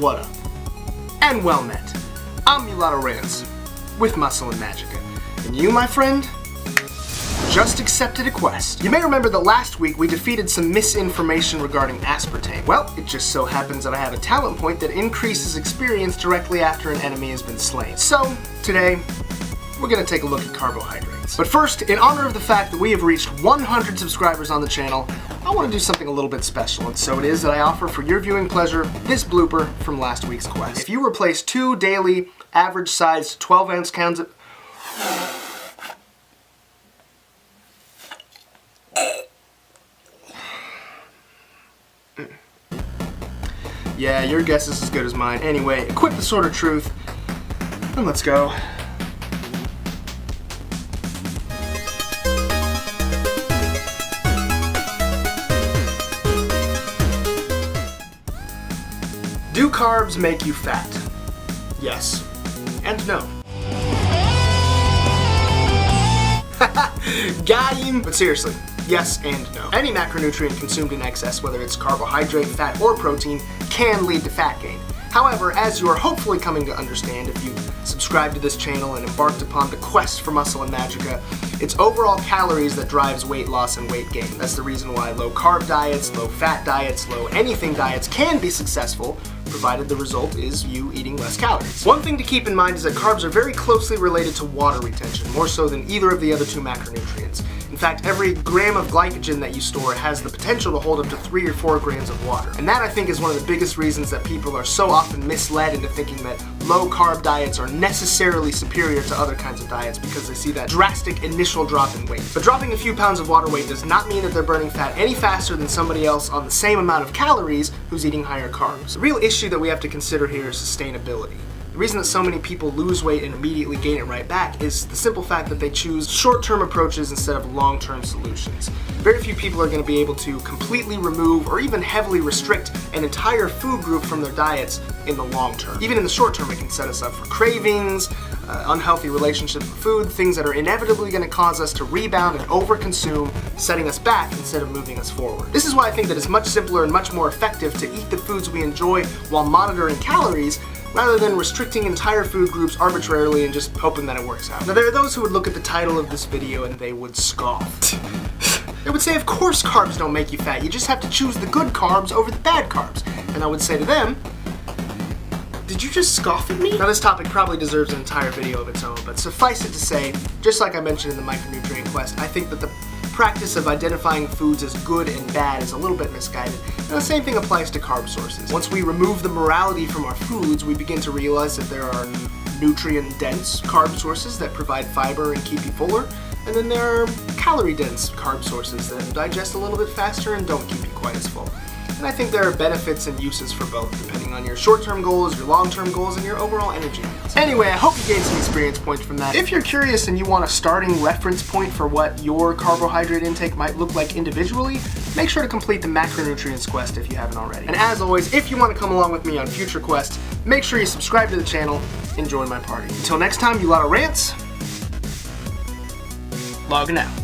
What up? And well met. I'm Mulatto Rance with Muscle and Magicka. And you, my friend, just accepted a quest. You may remember that last week we defeated some misinformation regarding aspartame. Well, it just so happens that I have a talent point that increases experience directly after an enemy has been slain. So, today, we're gonna take a look at carbohydrates. But first, in honor of the fact that we have reached 100 subscribers on the channel, I want to do something a little bit special, and so it is that I offer for your viewing pleasure this blooper from last week's quest. If you replace 2 daily average-sized 12-ounce cans of... Yeah, your guess is as good as mine. Anyway, equip the sword of truth, and let's go. Do carbs make you fat? Yes and no. Got him! But seriously, yes and no. Any macronutrient consumed in excess, whether it's carbohydrate, fat, or protein, can lead to fat gain. However, as you are hopefully coming to understand if you subscribe to this channel and embarked upon the quest for muscle and Magicka, it's overall calories that drives weight loss and weight gain. That's the reason why low-carb diets, low-fat diets, low-anything diets can be successful, provided the result is you eating less calories. One thing to keep in mind is that carbs are very closely related to water retention, more so than either of the other 2 macronutrients. In fact, every gram of glycogen that you store has the potential to hold up to 3 or 4 grams of water. And that, I think, is one of the biggest reasons that people are so often misled into thinking that low-carb diets are necessarily superior to other kinds of diets because they see that drastic initial drop in weight. But dropping a few pounds of water weight does not mean that they're burning fat any faster than somebody else on the same amount of calories who's eating higher carbs. The real issue that we have to consider here is sustainability. The reason that so many people lose weight and immediately gain it right back is the simple fact that they choose short-term approaches instead of long-term solutions. Very few people are going to be able to completely remove or even heavily restrict an entire food group from their diets in the long term. Even in the short term, it can set us up for cravings, unhealthy relationships with food, things that are inevitably going to cause us to rebound and overconsume, setting us back instead of moving us forward. This is why I think that it's much simpler and much more effective to eat the foods we enjoy while monitoring calories, rather than restricting entire food groups arbitrarily and just hoping that it works out. Now, there are those who would look at the title of this video and they would scoff. They would say, of course carbs don't make you fat, you just have to choose the good carbs over the bad carbs. And I would say to them, did you just scoff at me? Now, this topic probably deserves an entire video of its own, but suffice it to say, just like I mentioned in the micronutrient quest, I think that the practice of identifying foods as good and bad is a little bit misguided. And the same thing applies to carb sources. Once we remove the morality from our foods, we begin to realize that there are nutrient-dense carb sources that provide fiber and keep you fuller, and then there are calorie-dense carb sources that digest a little bit faster and don't keep you quite as full. And I think there are benefits and uses for both, depending on your short-term goals, your long-term goals, and your overall energy needs. Anyway, I hope you gained some experience points from that. If you're curious and you want a starting reference point for what your carbohydrate intake might look like individually, make sure to complete the macronutrients quest if you haven't already. And as always, if you want to come along with me on future quests, make sure you subscribe to the channel and join my party. Until next time, Mulatto Rance, logging out.